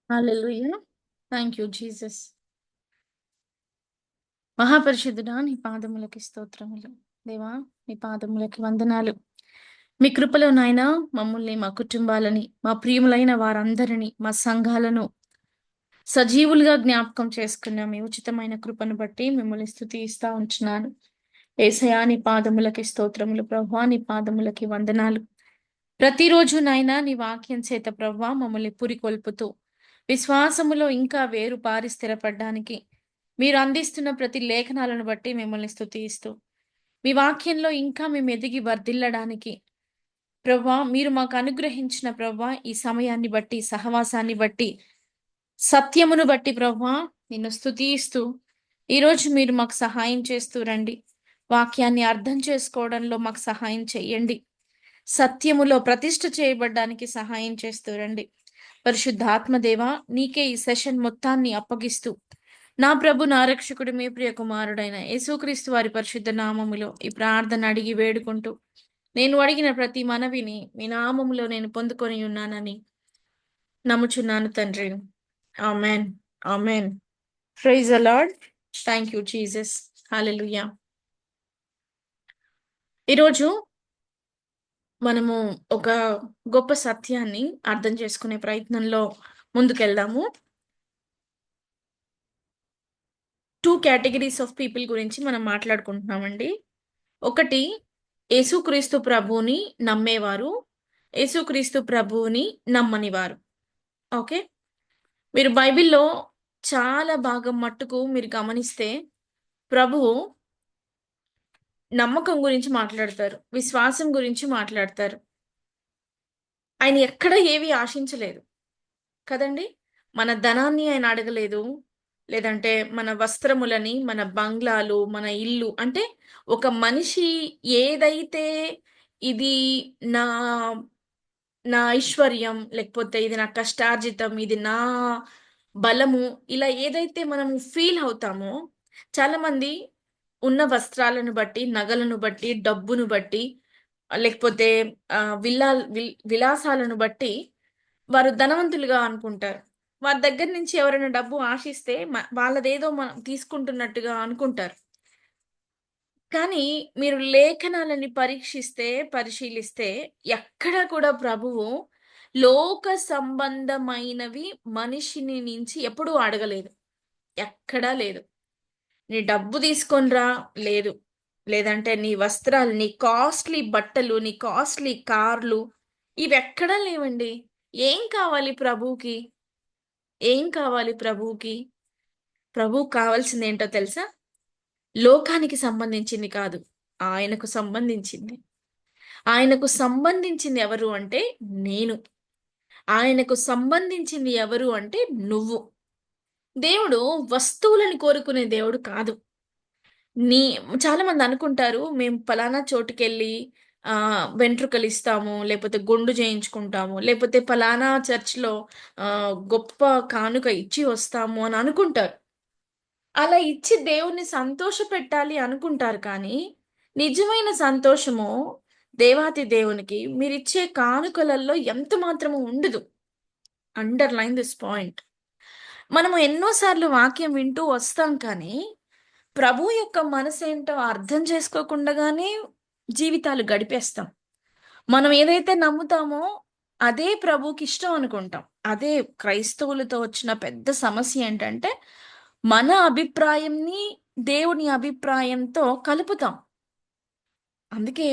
Hallelujah. Thank you Jesus. మహాపరిశుద్ధుడా, నీ పాదములకి స్తోత్రములు. దేవా, నీ పాదములకి వందనాలు. మీ కృపలో నాయనా మమ్మల్ని, మా కుటుంబాలని, మా ప్రియులైన వారందరినీ, మా సంఘాలను సజీవులుగా జ్ఞాపకం చేసుకున్న మీ ఉచితమైన కృపను బట్టి మిమ్మల్ని స్తుతిస్తా ఉంటున్నాను. యేసయ్యా, నీ పాదములకి స్తోత్రములు. ప్రభువా, నీ పాదములకి వందనాలు. ప్రతిరోజు నాయనా నీ వాక్యం చేత ప్రభువా మమ్మల్ని పురికొల్పుతూ విశ్వాసములో ఇంకా వేరు పారి స్థిరపడడానికి మీరు అందిస్తున్న ప్రతి లేఖనాలను బట్టి మిమ్మల్ని స్తుతిస్తూ మీ వాక్యంలో ఇంకా మేము ఎదిగి వర్ధిల్లడానికి ప్రభువా మీరు మాకు అనుగ్రహించిన ప్రభువా ఈ సమయాన్ని బట్టి సహవాసాన్ని బట్టి సత్యమును బట్టి ప్రభువా నిన్ను స్తుతిస్తూ ఈరోజు మీరు మాకు సహాయం చేస్తూ రండి. వాక్యాన్ని అర్థం చేసుకోవడంలో మాకు సహాయం చేయండి. సత్యములో ప్రతిష్ఠ చేయబడ్డానికి సహాయం చేస్తూ రండి. పరిశుద్ధాత్మదేవ, నీకే ఈ సెషన్ మొత్తాన్ని అప్పగిస్తూ నా ప్రభు నా రక్షకుడు మీ ప్రియ కుమారుడైన యేసుక్రీస్తు వారి పరిశుద్ధ నామములో ఈ ప్రార్థన అడిగి వేడుకుంటూ నేను అడిగిన ప్రతి మనవిని మీ నామములో నేను పొందుకొని ఉన్నానని నమ్ముచున్నాను తండ్రి. Amen. Amen. Praise the lord. Thank you Jesus. Hallelujah. ఈరోజు మనము ఒక గొప్ప సత్యాన్ని అర్థం చేసుకునే ప్రయత్నంలో ముందుకెళ్దాము. 2 కేటగిరీస్ ఆఫ్ పీపుల్ గురించి మనం మాట్లాడుకుంటున్నామండి. ఒకటి యేసుక్రీస్తు ప్రభువుని నమ్మేవారు, యేసుక్రీస్తు ప్రభువుని నమ్మనివారు. ఓకే. మీరు బైబిల్‌లో చాలా భాగం మట్టుకు మీరు గమనిస్తే ప్రభువు నమ్మకం గురించి మాట్లాడతారు. విశ్వాసం గురించి మాట్లాడతారు. ఆయన ఎక్కడ ఏవి ఆశించలేదు. కదండీ! మన ధనాన్ని ఆయన అడగలేదు. లేదంటే మన వస్త్రములని, మన బంగ్లాలు, మన ఇల్లు అంటే ఒక మనిషి ఏదైతే ఇది నా నా ఐశ్వర్యం, లేకపోతే ఇది నా కష్టార్జితం, ఇది నా బలము, ఇలా ఏదైతే మనము ఫీల్ అవుతామో, చాలామంది ఉన్న వస్త్రాలను బట్టి, నగలను బట్టి, డబ్బును బట్టి, లేకపోతే విలాసాలను బట్టి వారు ధనవంతులుగా అనుకుంటారు. వారి దగ్గర నుంచి ఎవరైనా డబ్బు ఆశిస్తే వాళ్ళదేదో మనం తీసుకుంటున్నట్టుగా అనుకుంటారు. కానీ మీరు లేఖనాలని పరిశీలిస్తే ఎక్కడా కూడా ప్రభువు లోక సంబంధమైనవి మనిషిని నుంచి ఎప్పుడూ అడగలేదు. ఎక్కడా లేదు. నీ డబ్బు తీసుకొనిరా లేదు. లేదంటే నీ వస్త్రాలు, నీ కాస్ట్‌లీ బట్టలు, నీ కాస్ట్‌లీ కార్లు ఇవెక్కడా లేవండి. ఏం కావాలి ప్రభువుకి? ఏం కావాలి ప్రభువుకి? ప్రభువుకి కావాల్సిందేంటో తెలుసా? లోకానికి సంబంధించింది కాదు. ఆయనకు సంబంధించింది. ఆయనకు సంబంధించింది ఎవరు అంటే నేను. ఆయనకు సంబంధించింది ఎవరు అంటే నువ్వు. దేవుడు వస్తువులను కోరుకునే దేవుడు కాదు. నీ చాలామంది అనుకుంటారు మేము పలానా చోటుకెళ్ళి వెంట్రుకలిస్తాము, లేపోతే గుండు చేయించుకుంటాము, లేపోతే పలానా చర్చ్‌లో గొప్ప కానుక ఇచ్చి వస్తాము అని అనుకుంటారు. అలా ఇచ్చి దేవుణ్ణి సంతోషపెట్టాలి అనుకుంటారు కానీ, నిజమైన సంతోషము దేవాతి దేవునికి మీరిచ్చే కానుకలలో ఎంత మాత్రము ఉండదు. Underline this point. మనము ఎన్నో సార్లు వాక్యం వింటూ వస్తాం కానీ, ప్రభువు యొక్క మనసేంటో అర్థం చేసుకోకుండానే జీవితాలు గడిపేస్తాం. మనం ఏదైతే నమ్ముతామో అదే ప్రభువుకిష్టం అనుకుంటాం. అదే క్రైస్తవులతో వచ్చిన పెద్ద సమస్య ఏంటంటే, మన అభిప్రాయంని దేవుని అభిప్రాయంతో కలుపుతాం. అందుకే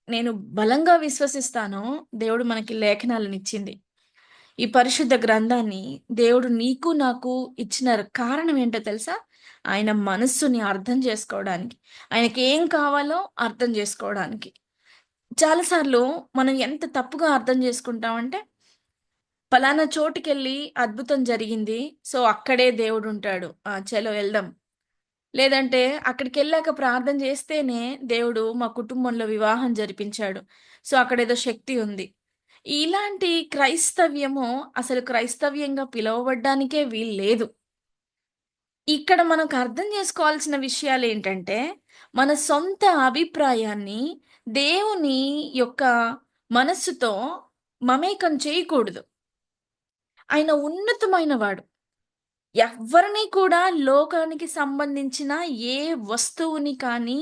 నేను బలంగా విశ్వసిస్తాను, దేవుడు మనకి లేఖనాలనిచ్చింది. ఈ పరిశుద్ధ గ్రంథాన్ని దేవుడు నీకు, నాకు ఇచ్చిన కారణం ఏంటో తెలుసా? ఆయన మనస్సుని అర్థం చేసుకోవడానికి. ఆయనకేం కావాలో అర్థం చేసుకోవడానికి. చాలా సార్లు మనం ఎంత తప్పుగా అర్థం చేసుకుంటామంటే, పలానా చోటుకెళ్ళి అద్భుతం జరిగింది. సో, అక్కడే దేవుడుంటాడు. చలో ఎళ్దాం. లేదంటే అక్కడికెళ్ళాక ప్రార్థన చేస్తేనే దేవుడు మా కుటుంబంలో వివాహం జరిపించాడు. సో, అక్కడేదో శక్తి ఉంది. ఇలాంటి క్రైస్తవ్యము అసలు క్రైస్తవ్యంగా పిలువబడ్డానికే వీల్లేదు. ఇక్కడ మనకు అర్థం చేసుకోవాల్సిన విషయాలేంటంటే, మన సొంత అభిప్రాయాన్ని దేవుని యొక్క మనస్సుతో మమేకం చేయకూడదు. ఆయన ఉన్నతమైన వాడు. ఎవ్వరిని కూడా లోకానికి సంబంధించిన ఏ వస్తువుని కానీ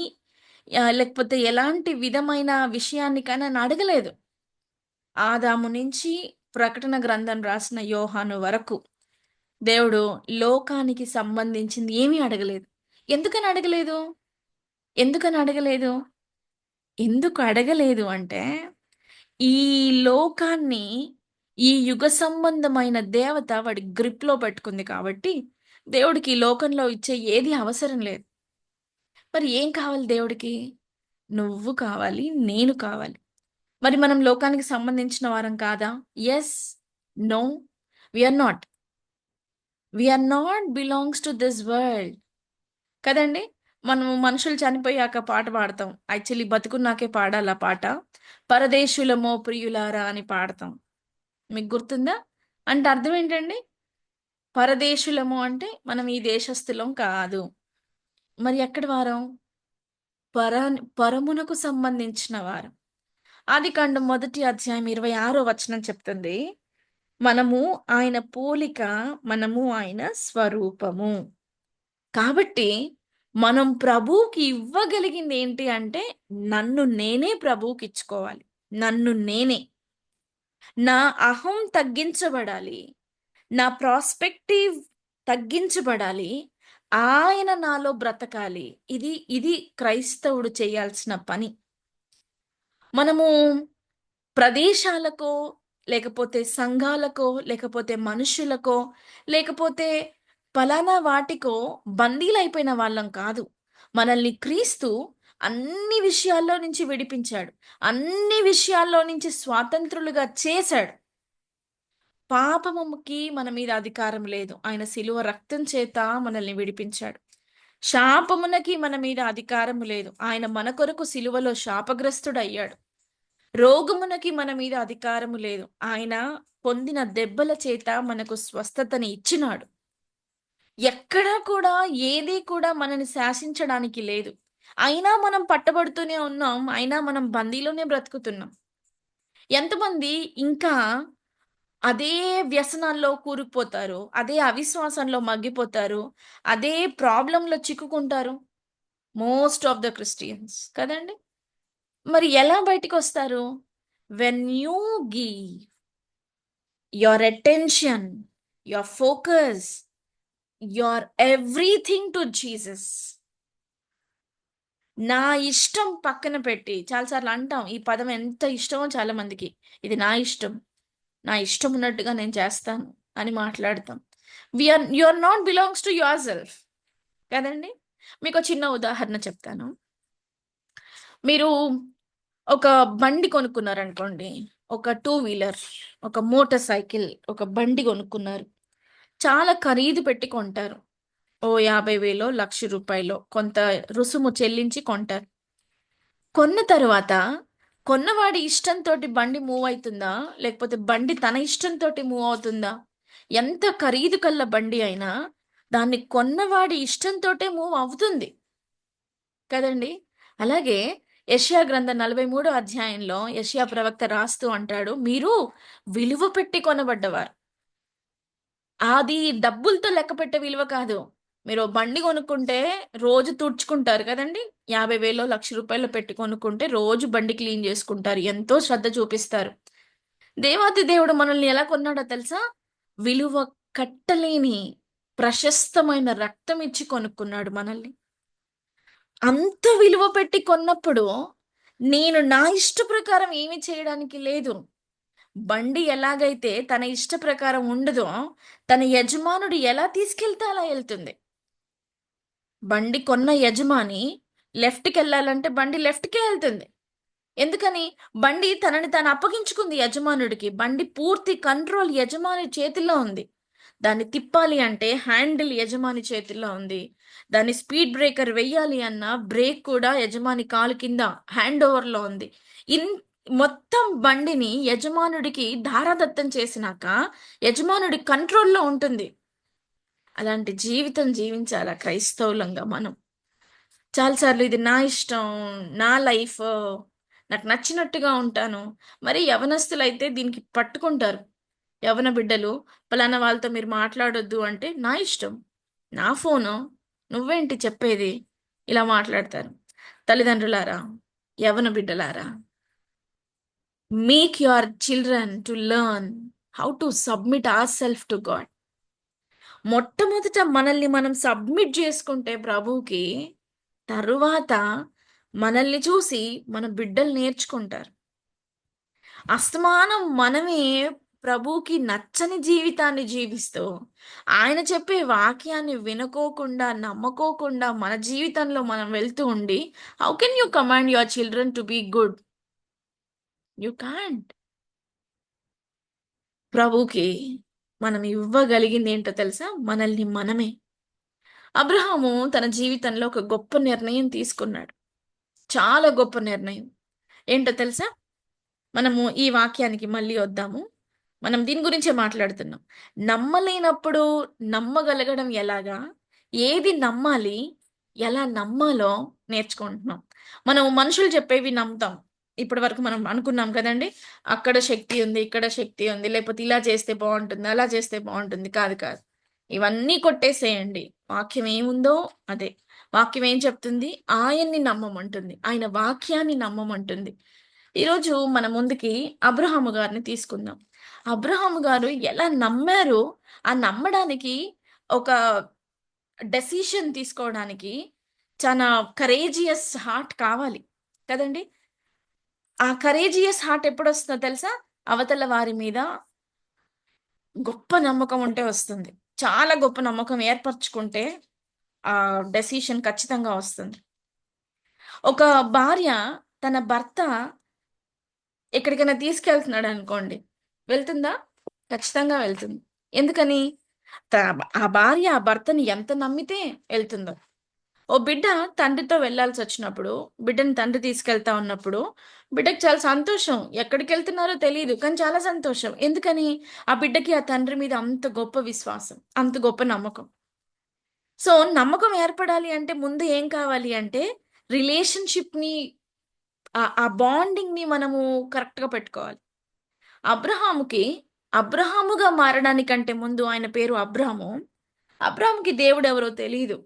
లేకపోతే ఎలాంటి విధమైన విషయాన్ని కానీ ఆయన అడగలేదు. ఆదాము నుంచి ప్రకటన గ్రంథం రాసిన యోహాను వరకు దేవుడు లోకానికి సంబంధించింది ఏమీ అడగలేదు. ఎందుకని అడగలేదు? ఎందుకని అడగలేదు? ఎందుకు అడగలేదు అంటే, ఈ లోకాన్ని, ఈ యుగ సంబంధమైన దేవత వాడి గ్రిప్‌లో పెట్టుకుంది కాబట్టి, దేవుడికి ఈ లోకంలో ఇచ్చే ఏది అవసరం లేదు. మరి ఏం కావాలి దేవుడికి? నువ్వు కావాలి, నేను కావాలి. మరి మనం లోకానికి సంబంధించిన వారం కాదా? Yes. No. We are not. We are not belongs to this world. కదండీ! మనము మనుషులు చనిపోయాక పాట పాడతాం. యాక్చువల్లీ బతికున్నాకే పాడాలి ఆ పాట. పరదేశులమో ప్రియులారా అని పాడతాం. మీకు గుర్తుందా? అంటే అర్థం ఏంటండి? పరదేశులము అంటే మనం ఈ దేశస్థులం కాదు. మరి ఎక్కడి వారం? పర పరమునకు సంబంధించిన వారం. ఆదికాండం 1 అధ్యాయం 26 వచనం చెప్తుంది. మనము ఆయన పోలిక, మనము ఆయన స్వరూపము. కాబట్టి మనం ప్రభువుకి ఇవ్వగలిగింది ఏంటి అంటే, నన్ను నేనే ప్రభువుకిచ్చుకోవాలి. నన్ను నేనే. నా అహం తగ్గించబడాలి. నా ప్రాస్పెక్టివ్ తగ్గించబడాలి. ఆయన నాలో బ్రతకాలి. ఇది క్రైస్తవుడు చేయాల్సిన పని. మనము ప్రదేశాలకో, లేకపోతే సంఘాలకో, లేకపోతే మనుషులకో, లేకపోతే పలానా వాటికో బందీలైపోయిన వాళ్ళం కాదు. మనల్ని క్రీస్తు అన్ని విషయాల్లో నుంచి విడిపించాడు. అన్ని విషయాల్లో నుంచి స్వాతంత్రులుగా చేశాడు. పాపముకి మన మీద అధికారం లేదు. ఆయన శిలువ రక్తం చేత మనల్ని విడిపించాడు. శాపమునకి మన మీద అధికారం లేదు. ఆయన మన కొరకు శిలువలో శాపగ్రస్తుడయ్యాడు. రోగమునకి మన మీద అధికారము లేదు. ఆయన పొందిన దెబ్బల చేత మనకు స్వస్థతని ఇచ్చినాడు. ఎక్కడా కూడా ఏది కూడా మనని శాసించడానికి లేదు. అయినా మనం పట్టబడుతూనే ఉన్నాం. అయినా మనం బందీలోనే బ్రతుకుతున్నాం. ఎంతమంది ఇంకా అదే వ్యసనాల్లో కూరుకుపోతారు. అదే అవిశ్వాసంలో మగ్గిపోతారు. అదే ప్రాబ్లమ్‌లో చిక్కుకుంటారు. మోస్ట్ ఆఫ్ ద క్రిస్టియన్స్ కదండీ! మరి ఎలా బయటికొస్తారు? When you give your attention, your focus, your everything to Jesus. నా ఇష్టం పక్కన పెట్టి చాలా సార్లు అంటాం. ఈ పదం ఎంత ఇష్టమో చాలా మందికి. ఇది నా ఇష్టం. నా ఇష్టం ఉన్నట్టుగా నేను చేస్తాను అని మాట్లాడతాం. You are not belongs to yourself కదండీ! మీకో చిన్న ఉదాహరణ చెప్తాను. మీరు ఒక బండి కొనుక్కున్నారనుకోండి. ఒక టూ వీలర్, ఒక మోటార్ సైకిల్, ఒక బండి కొనుక్కున్నారు. చాలా ఖరీదు పెట్టి కొంటారు. ఓ 50,000 1,00,000 కొంత రుసుము చెల్లించి కొంటారు. కొన్న తరువాత కొన్నవాడి ఇష్టంతోటి బండి మూవ్ అయితుందా? లేకపోతే బండి తన ఇష్టంతోటి మూవ్ అవుతుందా? ఎంత ఖరీదు కల్ల బండి అయినా దాన్ని కొన్నవాడి ఇష్టంతోటే మూవ్ అవుతుంది. కదండీ! అలాగే యెషయా గ్రంథం 43 అధ్యాయంలో యెషయా ప్రవక్త రాస్తూ అంటాడు, "మీరు విలువ పెట్టి కొనబడ్డవారు." అది డబ్బులతో లెక్కపెట్టే విలువ కాదు. మీరు బండి కొనుక్కుంటే రోజు తుడుచుకుంటారు కదండీ! 50,000 1,00,000 పెట్టి కొనుక్కుంటే రోజు బండి క్లీన్ చేసుకుంటారు. ఎంతో శ్రద్ధ చూపిస్తారు. దేవాతి దేవుడు మనల్ని ఎలా కొన్నాడో తెలుసా? విలువ కట్టలేని ప్రశస్తమైన రక్తం ఇచ్చి కొనుక్కున్నాడు మనల్ని. అంత విలువ పెట్టి కొన్నప్పుడు నేను నా ఇష్ట ప్రకారం ఏమి చేయడానికి లేదు. బండి ఎలాగైతే తన ఇష్ట ప్రకారం ఉండదో, తన యజమానుడు ఎలా తీసుకెళ్తే అలా ఎళ్తుంది. బండి కొన్న యజమాని లెఫ్ట్‌కెళ్ళాలంటే బండి లెఫ్ట్‌కే ఎళ్తుంది. ఎందుకని? బండి తనని తాను అప్పగించుకుంది యజమానుడికి. బండి పూర్తి కంట్రోల్ యజమాని చేతిలో ఉంది. దాన్ని తిప్పాలి అంటే హ్యాండిల్ యజమాని చేతుల్లో ఉంది. దాన్ని స్పీడ్ బ్రేకర్ వెయ్యాలి అన్నా బ్రేక్ కూడా యజమాని కాలు కింద హ్యాండ్ ఓవర్‌లో ఉంది. ఇన్ మొత్తం బండిని యజమానుడికి ధారాదత్తం చేసినాక యజమానుడి కంట్రోల్‌లో ఉంటుంది. అలాంటి జీవితం జీవించాలా క్రైస్తవులంగా మనం. చాలా సార్లు ఇది నా ఇష్టం, నా లైఫ్, నాకు నచ్చినట్టుగా ఉంటాను. మరి యవనస్తులైతే దీనికి పట్టుకుంటారు. యవ్వన బిడ్డలు పలానా వాళ్ళతో మీరు మాట్లాడొద్దు అంటే, నా ఇష్టం. నా ఫోను. నువ్వేంటి చెప్పేది? ఇలా మాట్లాడతారు. తల్లిదండ్రులారా, యవ్వన బిడ్డలారా, make your children to learn how to submit our to God. మొట్టమొదట మనల్ని మనం సబ్మిట్ చేసుకుంటే ప్రభువుకి, తరువాత మనల్ని చూసి మన బిడ్డలు నేర్చుకుంటారు. అస్తమానం మనమే ప్రభువుకి నచ్చని జీవితాన్ని జీవిస్తూ, ఆయన చెప్పే వాక్యాన్ని వినుకోకుండా, నమ్మకోకుండా మన జీవితంలో మనం వెళ్తూ ఉండి, how can you command your children to be good? You can't. ప్రభువుకి మనం ఇవ్వగలిగింది ఏంటో తెలుసా? మనల్ని మనమే. అబ్రహాము తన జీవితంలో ఒక గొప్ప నిర్ణయం తీసుకున్నాడు. చాలా గొప్ప నిర్ణయం. ఏంటో తెలుసా? మనము ఈ వాక్యానికి మళ్ళీ వద్దాము. మనం దీని గురించే మాట్లాడుతున్నాం. నమ్మలేనప్పుడు నమ్మగలగడం ఎలాగా? ఏది నమ్మాలి? ఎలా నమ్మాలో నేర్చుకుంటున్నాం. మనం మనుషులు చెప్పేవి నమ్ముతాం. ఇప్పటి వరకు మనం అనుకున్నాం కదండీ! అక్కడ శక్తి ఉంది, ఇక్కడ శక్తి ఉంది. లేకపోతే ఇలా చేస్తే బావుంటుంది, అలా చేస్తే బావుంటుంది. కాదు, కాదు. ఇవన్నీ కొట్టేసేయండి. వాక్యం ఏముందో అదే. వాక్యం ఏం చెప్తుంది? ఆయన్ని నమ్మమంటుంది. ఆయన వాక్యాన్ని నమ్మమంటుంది. ఈరోజు మన ముందుకి అబ్రహాము గారిని తీసుకుందాం. అబ్రహాము గారు ఎలా నమ్మారో, ఆ నమ్మడానికి ఒక డెసిషన్ తీసుకోవడానికి చానా కరేజియస్ హార్ట్ కావాలి. కదండీ! ఆ కరేజియస్ హార్ట్ ఎప్పుడొస్తుందో తెలుసా? అవతల వారి మీద గొప్ప నమ్మకం ఉంటే వస్తుంది. చాలా గొప్ప నమ్మకం ఏర్పరచుకుంటే ఆ డెసిషన్ ఖచ్చితంగా వస్తుంది. ఒక భార్య తన భర్త ఎక్కడికైనా తీసుకెళ్తున్నాడనుకోండి. వెళ్తుందా? ఖచ్చితంగా వెళ్తుంది. ఎందుకని? త ఆ భార్య ఆ భర్తని ఎంత నమ్మితే ఎళ్తుందో. ఓ బిడ్డ తండ్రితో వెళ్ళాల్సొచ్చినప్పుడు, బిడ్డని తండ్రి తీసుకెళ్తా ఉన్నప్పుడు, బిడ్డకి చాలా సంతోషం. ఎక్కడికెళ్తున్నారో తెలీదు. కానీ చాలా సంతోషం. ఎందుకని? ఆ బిడ్డకి ఆ తండ్రి మీద అంత గొప్ప విశ్వాసం. అంత గొప్ప నమ్మకం. సో, నమ్మకం ఏర్పడాలి అంటే ముందు ఏం కావాలి అంటే, రిలేషన్‌షిప్‌ని ఆ బాండింగ్‌ని మనము కరెక్ట్‌గా పెట్టుకోవాలి. అబ్రహాముకి అబ్రహాముగా మారడానికంటే ముందు ఆయన పేరు అబ్రాము. అబ్రాముకి దేవుడెవరో తెలీదు.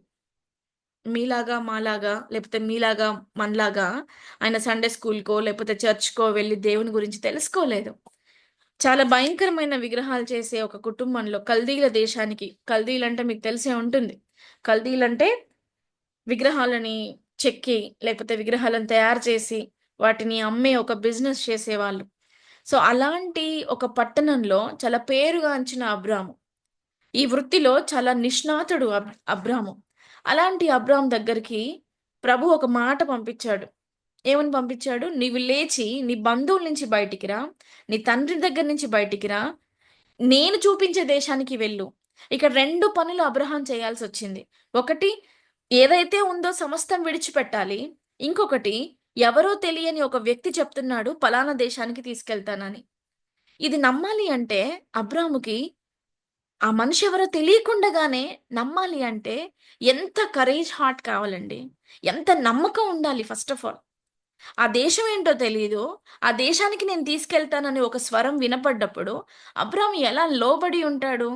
మీలాగా, మాలాగా లేపోతే మీలాగా, మనలాగా ఆయన సండే స్కూల్‌కో లేపోతే చర్చ్‌కో వెళ్లి దేవుని గురించి తెలుసుకోలేదు. చాలా భయంకరమైన విగ్రహాలు చేసే ఒక కుటుంబంలో కల్దీల దేశానికి కల్దీలంటే మీకు తెలిసే ఉంటుంది. కల్దీలంటే విగ్రహాలని చెక్కి లేకపోతే విగ్రహాలను తయారు చేసి వాటిని అమ్మే ఒక బిజినెస్ చేసేవాళ్ళు. సో, అలాంటి ఒక పట్టణంలో చాలా పేరుగాంచిన అబ్రాము. ఈ వృత్తిలో చాలా నిష్ణాతుడు అబ్రాము. అలాంటి అబ్రాము దగ్గరికి ప్రభు ఒక మాట పంపించాడు. ఏమని పంపించాడు? "నీవు లేచి నీ బంధువుల నుంచి బయటికి రా. నీ తండ్రి దగ్గర నుంచి బయటికి రా. నేను చూపించే దేశానికి వెళ్ళు." ఇక్కడ 2 పనులు అబ్రహాం చేయాల్సొచ్చింది. ఒకటి ఏదైతే ఉందో సమస్తం విడిచిపెట్టాలి. ఇంకొకటి ఎవరో తెలియని ఒక వ్యక్తి చెప్తున్నాడు పలానా దేశానికి తీసుకెళ్తానని. ఇది నమ్మాలి అంటే అబ్రాముకి ఆ మనిషి ఎవరో తెలియకుండగానే నమ్మాలి అంటే ఎంత కరేజ్ హార్ట్ కావాలండి. ఎంత నమ్మకం ఉండాలి ఫస్ట్ ఆఫ్ ఆల్. ఆ దేశం ఏంటో తెలీదు. ఆ దేశానికి నేను తీసుకెళ్తానని ఒక స్వరం వినపడ్డప్పుడు అబ్రాము ఎలా లోబడి ఉంటాడు?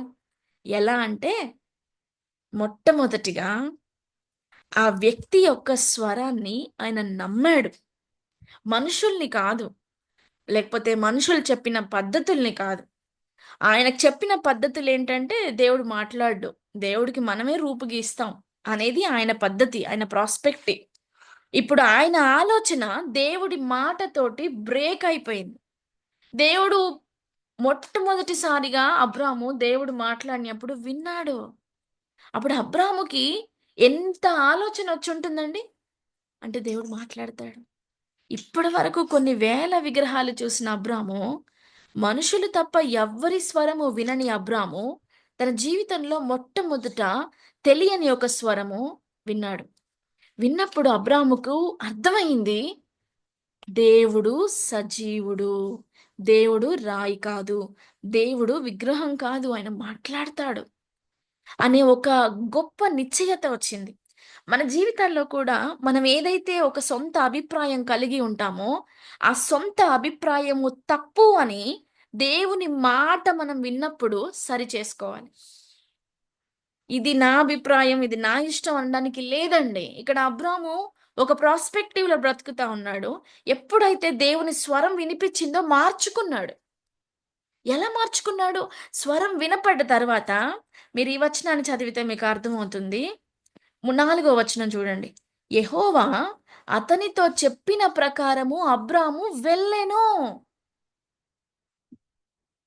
ఎలా అంటే మొట్టమొదటిగా ఆ వ్యక్తి యొక్క స్వరాన్ని ఆయన నమ్మాడు. మనుషుల్ని కాదు. లేకపోతే మనుషులు చెప్పిన పద్ధతుల్ని కాదు. ఆయనకు చెప్పిన పద్ధతులేంటంటే దేవుడు మాట్లాడడు. దేవుడికి మనమే రూపు గీస్తాం అనేది ఆయన పద్ధతి. ఆయన ప్రాస్పెక్టే. ఇప్పుడు ఆయన ఆలోచన దేవుడి మాటతోటి బ్రేక్ అయిపోయింది. దేవుడు మొట్టమొదటిసారిగా అబ్రాము దేవుడు మాట్లాడినప్పుడు విన్నాడు. అప్పుడు అబ్రాముకి ఎంత ఆలోచన వచ్చుంటుందండి? అంటే దేవుడు మాట్లాడతాడు. ఇప్పటి వరకు కొన్ని వేల విగ్రహాలు చూసిన అబ్రాము, మనుషులు తప్ప ఎవ్వరి స్వరము వినని అబ్రాము, తన జీవితంలో మొట్టమొదట తెలియని ఒక స్వరము విన్నాడు. విన్నప్పుడు అబ్రాముకు అర్థమైంది, దేవుడు సజీవుడు. దేవుడు రాయి కాదు. దేవుడు విగ్రహం కాదు. ఆయన మాట్లాడతాడు అనే ఒక గొప్ప నిశ్చయత వచ్చింది. మన జీవితాల్లో కూడా మనం ఏదైతే ఒక సొంత అభిప్రాయం కలిగి ఉంటామో, ఆ సొంత అభిప్రాయము తప్పు అని దేవుని మాట మనం విన్నప్పుడు సరి చేసుకోవాలి. ఇది నా అభిప్రాయం, ఇది నా ఇష్టం అనడానికి లేదండి. ఇక్కడ అబ్రాము ఒక ప్రాస్పెక్టివ్‌లో బ్రతుకుతా ఉన్నాడు. ఎప్పుడైతే దేవుని స్వరం వినిపించిందో మార్చుకున్నాడు. ఎలా మార్చుకున్నాడు? స్వరం వినపడ్డ తర్వాత మీరు ఈ వచనాన్ని చదివితే మీకు అర్థమవుతుంది. 4వ వచనం చూడండి. యెహోవా అతనితో చెప్పిన ప్రకారము అబ్రాము వెళ్ళెను.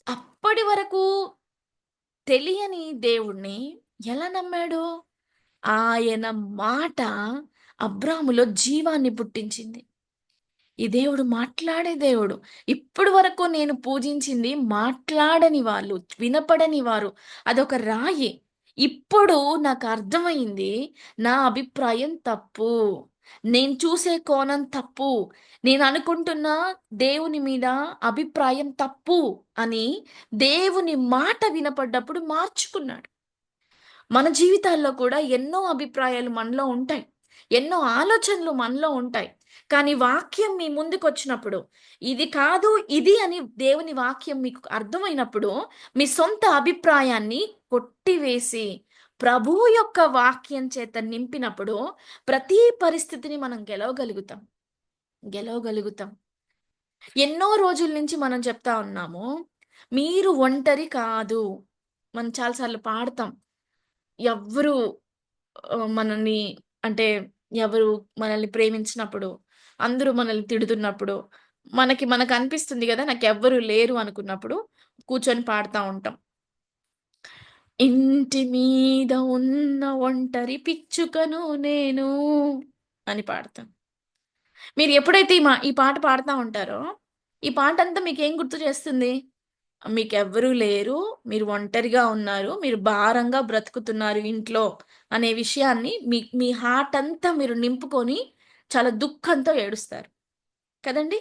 అప్పటి వరకు తెలియని దేవుణ్ణి ఎలా నమ్మాడు? ఆయన మాట అబ్రాములో జీవాన్ని పుట్టించింది. ఈ దేవుడు మాట్లాడే దేవుడు. ఇప్పటి వరకు నేను పూజించింది మాట్లాడని వాళ్ళు, వినపడని వారు. అదొక రాయి. ఇప్పుడు నాకు అర్థమైంది. నా అభిప్రాయం తప్పు. నేను చూసే కోణం తప్పు. నేను అనుకుంటున్న దేవుని మీద అభిప్రాయం తప్పు అని దేవుని మాట వినపడ్డప్పుడు మార్చుకున్నాడు. మన జీవితాల్లో కూడా ఎన్నో అభిప్రాయాలు మనలో ఉంటాయి. ఎన్నో ఆలోచనలు మనలో ఉంటాయి. కానీ వాక్యం మీ ముందుకొచ్చినప్పుడు, ఇది కాదు, ఇది అని దేవుని వాక్యం మీకు అర్థమైనప్పుడు, మీ సొంత అభిప్రాయాన్ని కొట్టివేసి, ప్రభువు యొక్క వాక్యం చేత నింపినప్పుడు, ప్రతి పరిస్థితిని మనం గెలవగలుగుతాం. గెలవగలుగుతాం. ఎన్నో రోజుల నుంచి మనం చెప్తా ఉన్నాము. మీరు ఒంటరి కాదు. మనం చాలా సార్లు పాడతాం. ఎవ్వరు మనల్ని అంటే ఎవరు మనల్ని ప్రేమించినప్పుడు, అందరూ మనల్ని తిడుతున్నప్పుడు, మనకనిపిస్తుంది గదా! నాకెవ్వరు లేరు అనుకున్నప్పుడు కూర్చొని పాడుతా ఉంటాం. ఇంటి మీద ఉన్న ఒంటరి పిచ్చుకను నేను అని పాడతాం. మీరు ఎప్పుడైతే ఈ పాట పాడుతా ఉంటారో, ఈ పాటంతా మీకేం గుర్తు చేస్తుంది? మీకెవ్వరూ లేరు. మీరు ఒంటరిగా ఉన్నారు. మీరు భారంగా బ్రతుకుతున్నారు ఇంట్లో అనే విషయాన్ని మీ మీ హార్ట్ అంతా మీరు నింపుకొని చాలా దుఃఖంతో ఏడుస్తారు. కదండీ!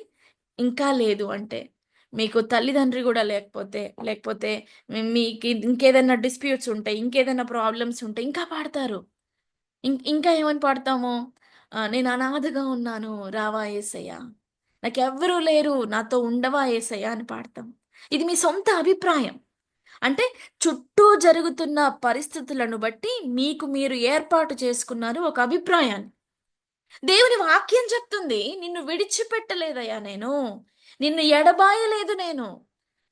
ఇంకా లేదు అంటే, మీకు తల్లిదండ్రి గూడా లేకపోతే మీకు ఇంకేదైనా డిస్ప్యూట్స్ ఉంటాయి. ఇంకేదైనా ప్రాబ్లమ్స్ ఉంటాయి. ఇంకా పాడతారు. ఇంకా ఏమని పాడతాము? నేను అనాథగా ఉన్నాను రావా యేసయ్య. నాకెవ్వరూ లేరు నాతో ఉండవా యేసయ్య అని పాడతాం. ఇది మీ సొంత అభిప్రాయం. అంటే చుట్టూ జరుగుతున్న పరిస్థితులను బట్టి మీకు మీరు ఏర్పాటు చేసుకున్నారు ఒక అభిప్రాయాన్ని. దేవుని వాక్యం చెప్తుంది. నిన్ను విడిచిపెట్టలేదయ్యా నేను. నిన్ను ఎడబాయలేదు నేను.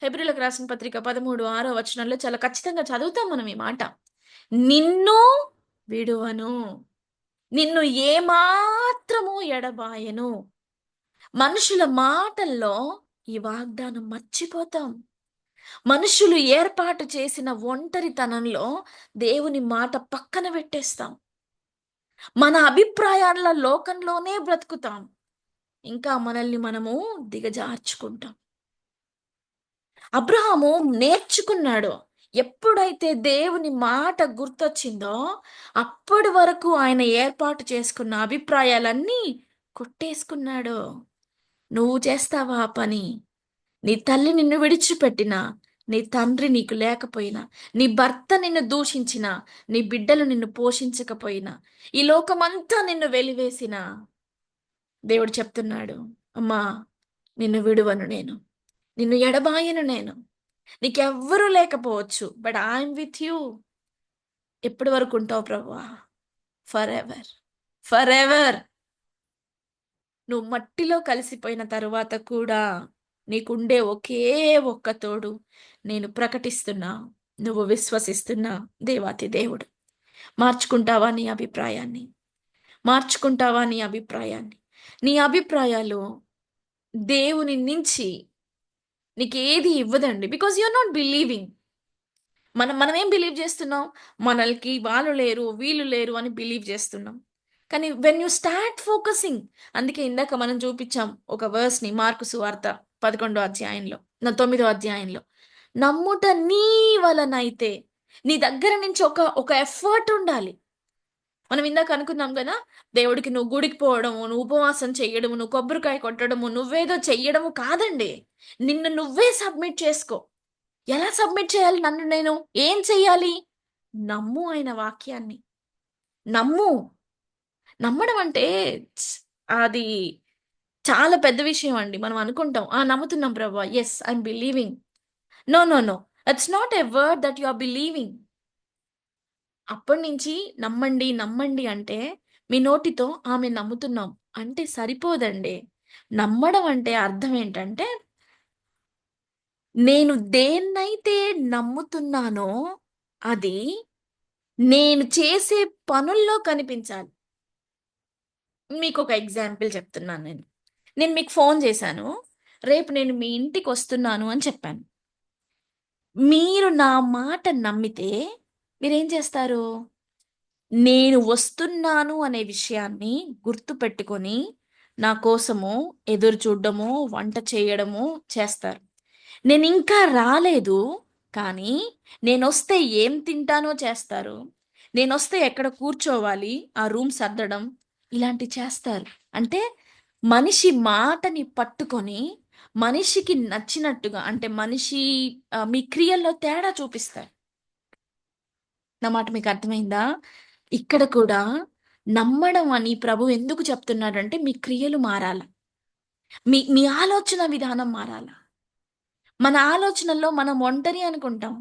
హెబ్రీయులకు రాసిన పత్రిక 13, 6 వచనంలో చాలా ఖచ్చితంగా చదువుతాం మనం ఈ మాట. నిన్ను విడువను. నిన్ను ఏమాత్రము ఎడబాయను. మనుషుల మాటల్లో ఈ వాగ్దానం మర్చిపోతాం. మనుషులు ఏర్పాటు చేసిన ఒంటరితనంలో దేవుని మాట పక్కన పెట్టేస్తాం. మన అభిప్రాయాల లోకంలోనే బ్రతుకుతాం. ఇంకా మనల్ని మనము దిగజార్చుకుంటాం. అబ్రహాము నేర్చుకున్నాడు. ఎప్పుడైతే దేవుని మాట గుర్తొచ్చిందో, అప్పటి వరకు ఆయన ఏర్పాటు చేసుకున్న అభిప్రాయాలన్నీ కొట్టేసుకున్నాడు. నువ్వు చేస్తావా ఆ పని? నీ తల్లి నిన్ను విడిచిపెట్టినా, నీ తండ్రి నీకు లేకపోయినా, నీ భర్త నిన్ను దూషించినా, నీ బిడ్డలు నిన్ను పోషించకపోయినా, ఈ లోకమంతా నిన్ను వెలివేసినా, దేవుడు చెప్తున్నాడు, అమ్మా నిన్ను విడువను నేను. నిన్ను ఎడబాయను నేను. నీకెవ్వరూ లేకపోవచ్చు. But I'm with you. ఎప్పటి వరకు ఉంటావు ప్రభువా? ఫరెవర్. ఫరెవర్. నువ్వు మట్టిలో కలిసిపోయిన తరువాత కూడా నీకుండే ఒకే ఒక్క తోడు నేను ప్రకటిస్తున్నా. నువ్వు విశ్వసిస్తున్నా దేవాతి దేవుడు. మార్చుకుంటావా నీ అభిప్రాయాన్ని? మార్చుకుంటావా నీ అభిప్రాయాన్ని? నీ అభిప్రాయాలు దేవుని నుంచి నీకేది ఇవ్వదండి. Because you are not believing. మనమేం బిలీవ్ జేస్తున్నాం? మనలకి వాళ్ళు లేరు, వీళ్ళు లేరు అని బిలీవ్ జేస్తున్నాం. కానీ వెన్ యూ స్టార్ట్ ఫోకసింగ్ అందుకే ఇందాక మనం చూపిచ్చాం ఒక వర్స్‌ని మార్కు సువార్త 11 అధ్యాయంలో, 9 అధ్యాయంలో. నమ్ముట నీ వలనైతే నీ దగ్గర నుంచి ఒక ఎఫర్ట్ ఉండాలి. మనం ఇందాక అనుకున్నాం గదా! దేవుడికి నువ్వు గుడికి పోవడము, నువ్వు ఉపవాసం చెయ్యడము, నువ్వు కొబ్బరికాయ కొట్టడము, నువ్వేదో చెయ్యడము కాదండి. నిన్ను నువ్వే సబ్మిట్ చేసుకో. ఎలా సబ్మిట్ చేయాలి నన్ను నేను? ఏం చెయ్యాలి? నమ్ము ఆయన వాక్యాన్ని. నమ్ము. నమ్మడం అంటే అది చాలా పెద్ద విషయం అండి. మనం అనుకుంటాం. నమ్ముతున్నాం ప్రభా! Yes, I'm believing. No no no, it's not a word that you are believing. అప్పటి నుంచి నమ్మండి నమ్మండి అంటే మీ నోటితో ఆమె నమ్ముతున్నాం అంటే సరిపోదండి. నమ్మడం అంటే అర్థం ఏంటంటే, నేను దేన్నైతే నమ్ముతున్నానో అది నేను చేసే పనుల్లో కనిపించాలి. మీకొక ఎగ్జాంపుల్ చెప్తున్నాను నేను. నేను మీకు ఫోను చేశాను. రేపు నేను మీ ఇంటికొస్తున్నాను అని చెప్పాను. మీరు నా మాట నమ్మితే మీరేం చేస్తారు? నేను వస్తున్నాను అనే విషయాన్ని గుర్తుపెట్టుకొని, నా కోసము ఎదురు చూడ్డము, వంట చేయడము చేస్తారు. నేనింకా రాలేదు, కానీ నేనొస్తే ఏం తింటానో చేస్తారు. నేనొస్తే ఎక్కడ కూర్చోవాలి, ఆ రూమ్ సర్దడం ఇలాంటివి చేస్తారు. అంటే మనిషి మాటని పట్టుకొని, మనిషికి నచ్చినట్టుగా అంటే మీ క్రియల్లో తేడా చూపిస్తారు. నా మాట మీకు అర్థమైందా? ఇక్కడ కూడా నమ్మడం అని ప్రభువు ఎందుకు చెప్తున్నాడంటే, మీ క్రియలు మారాల. మీ మీ ఆలోచన విధానం మారాల. మన ఆలోచనల్లో మనం ఒంటరి అనుకుంటాం.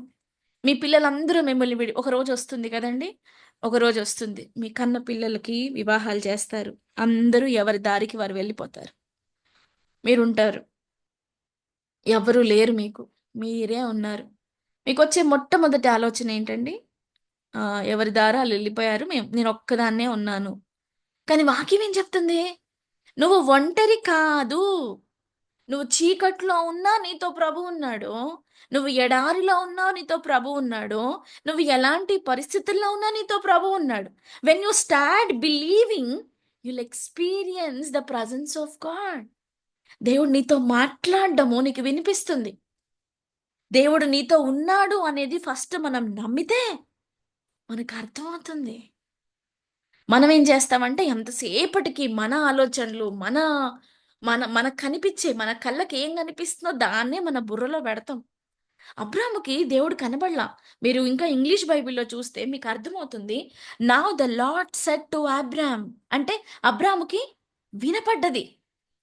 మీ పిల్లలందరూ మిమ్మల్ని ఒకరోజొస్తుంది కదండీ! ఒకరోజొస్తుంది. మీ కన్న పిల్లలకి వివాహాలు చేస్తారు. అందరూ ఎవరి దారికి వారు వెళ్ళిపోతారు. మీరుంటారు. ఎవ్వరు లేరు మీకు. మీరే ఉన్నారు. మీకొచ్చే మొట్టమొదటి ఆలోచన ఏంటండి? ఎవరి దారి ఆళ్ళెళ్ళిపోయారు. నేనొక్కదాన్నే ఉన్నాను. కానీ వాక్యం ఏం చెప్తుంది? నువ్వు ఒంటరి కాదు. నువ్వు చీకట్లో ఉన్నా నీతో ప్రభువున్నాడు. నువ్వు ఎడారిలో ఉన్నా నీతో ప్రభువున్నాడు. నువ్వు ఎలాంటి పరిస్థితుల్లో ఉన్నా నీతో ప్రభువున్నాడు. When you start believing, you'll experience the presence of God. దేవుడు నీతో మాట్లాడడము నీకు వినిపిస్తుంది. దేవుడు నీతో ఉన్నాడు అనేది ఫస్ట్ మనం నమ్మితే మనకర్థమవుతుంది. మనమేం చేస్తామంటే ఎంతసేపటికి మన ఆలోచనలు, మన మన మనకు కనిపిచ్చే మన కళ్ళకి ఏం కనిపిస్తుందో దాన్నే మన బుర్రలో పెడతాం. అబ్రాహాముకి దేవుడు కనబడలా. మీరు ఇంకా ఇంగ్లీష్ బైబిల్‌లో చూస్తే మీకు అర్థమవుతుంది. Now the lord said to Abraham అంటే అబ్రాహాముకి వినపడ్డది.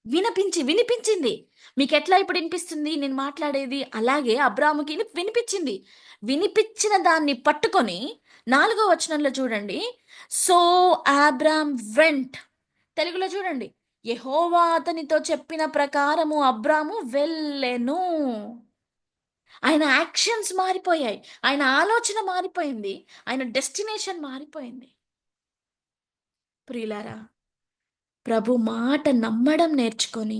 వినిపించింది. మీకెట్లా ఇప్పుడు ఇనిపిస్తుంది నేను మాట్లాడేది? అలాగే అబ్రాహాముకి వినిపిచ్చింది. వినిపిచ్చిన దాన్ని పట్టుకొని 4 వచనంలో చూడండి. So Abram vent. తెలుగులో చూడండి. యెహోవా అతనితో చెప్పిన ప్రకారము అబ్రాము వెళ్ళెను. ఆయన యాక్షన్స్ మారిపోయాయి. ఆయన ఆలోచన మారిపోయింది. ఆయన డెస్టినేషన్ మారిపోయింది. ప్రియులారా, ప్రభు మాట నమ్మడం నేర్చుకొని,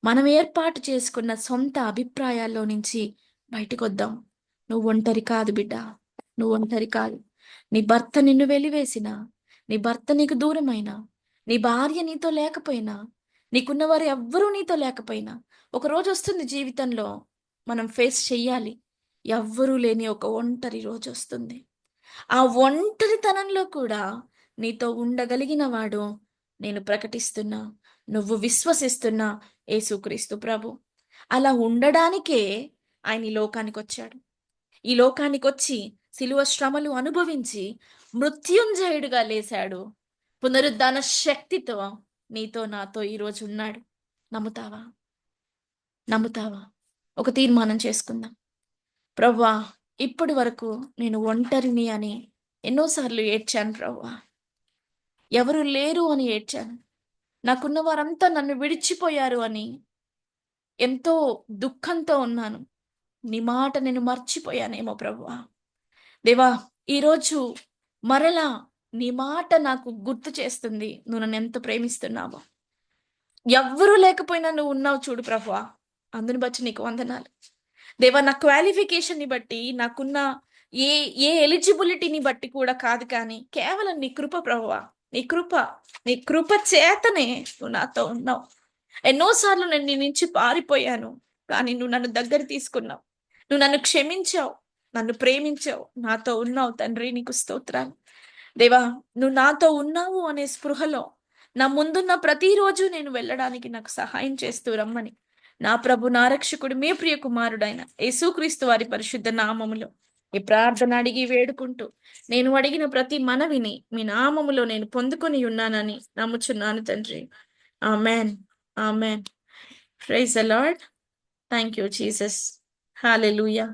మనం ఏర్పాటు చేసుకున్న సొంత అభిప్రాయాల్లో నుంచి బయటికొద్దాం. నువ్వు ఒంటరి కాదు బిడ్డ. నువ్వు ఒంటరి కాదు. నీ భర్త నిన్ను వెలివేసినా, నీ భర్త నీకు దూరమైనా, నీ భార్య నీతో లేకపోయినా, నీకున్నవారు ఎవ్వరూ నీతో లేకపోయినా, ఒకరోజొస్తుంది జీవితంలో మనం ఫేస్ చెయ్యాలి. ఎవ్వరూ లేని ఒక ఒంటరి రోజొస్తుంది. ఆ ఒంటరితనంలో కూడా నీతో ఉండగలిగిన వాడు నేను ప్రకటిస్తున్నా, నువ్వు విశ్వసిస్తున్నా యేసుక్రీస్తు ప్రభు. అలా ఉండడానికే ఆయన ఈ లోకానికొచ్చాడు. ఈ లోకానికొచ్చి శిలువ శ్రమలు అనుభవించి మృత్యుంజయుడుగా లేచాడు. పునరుద్ధాన శక్తితో నీతో నాతో ఈరోజు ఉన్నాడు. నమ్ముతావా? నమ్ముతావా? ఒక తీర్మానం చేసుకుందాం. ప్రభువా, ఇప్పటి వరకు నేను ఒంటరిని అని ఎన్నోసార్లు ఏడ్చాను ప్రభువా. ఎవరు లేరు అని ఏడ్చాను. నాకున్న వారంతా నన్ను విడిచిపోయారు అని ఎంతో దుఃఖంతో ఉన్నాను. నీ మాట నేను మర్చిపోయానేమో ప్రభువా. దేవా, ఈరోజు మరలా నీ మాట నాకు గుర్తు చేస్తుంది. నువ్వు నన్నెంత ప్రేమిస్తున్నావో. ఎవ్వరూ లేకపోయినా నువ్వు ఉన్నావు చూడు ప్రభువా. అందుని బట్టి నీకు వందనాలు. దేవా, నా క్వాలిఫికేషన్‌ని బట్టి, నాకున్న ఏ ఏ ఎలిజిబిలిటీని బట్టి కూడా కాదు కానీ, కేవలం నీ కృప ప్రభువా. నీ కృప, నీ కృప చేతనే నువ్వు నాతో ఉన్నావు. ఎన్నో సార్లు నేను నీ నుంచి పారిపోయాను. కానీ నువ్వు నన్ను దగ్గర తీసుకున్నావు. నువ్వు నన్ను క్షమించావు. నన్ను ప్రేమించావు. నాతో ఉన్నావు తండ్రి, నీకు స్తోత్రాలు. దేవా, నువ్వు నాతో ఉన్నావు అనే స్పృహలో నా ముందున్న ప్రతిరోజు నేను వెళ్ళడానికి నాకు సహాయం చేస్తూ రమ్మని నా ప్రభు, నా రక్షకుడు, మీ ప్రియ కుమారుడైన యేసుక్రీస్తు వారి పరిశుద్ధ నామములో ఈ ప్రార్థన అడిగి వేడుకుంటూ నేను అడిగిన ప్రతి మనవిని మీ నామములో నేను పొందుకొని ఉన్నానని నమ్ముచున్నాను తండ్రి. Amen. Amen. Praise the lord. Thank you Jesus. Hallelujah!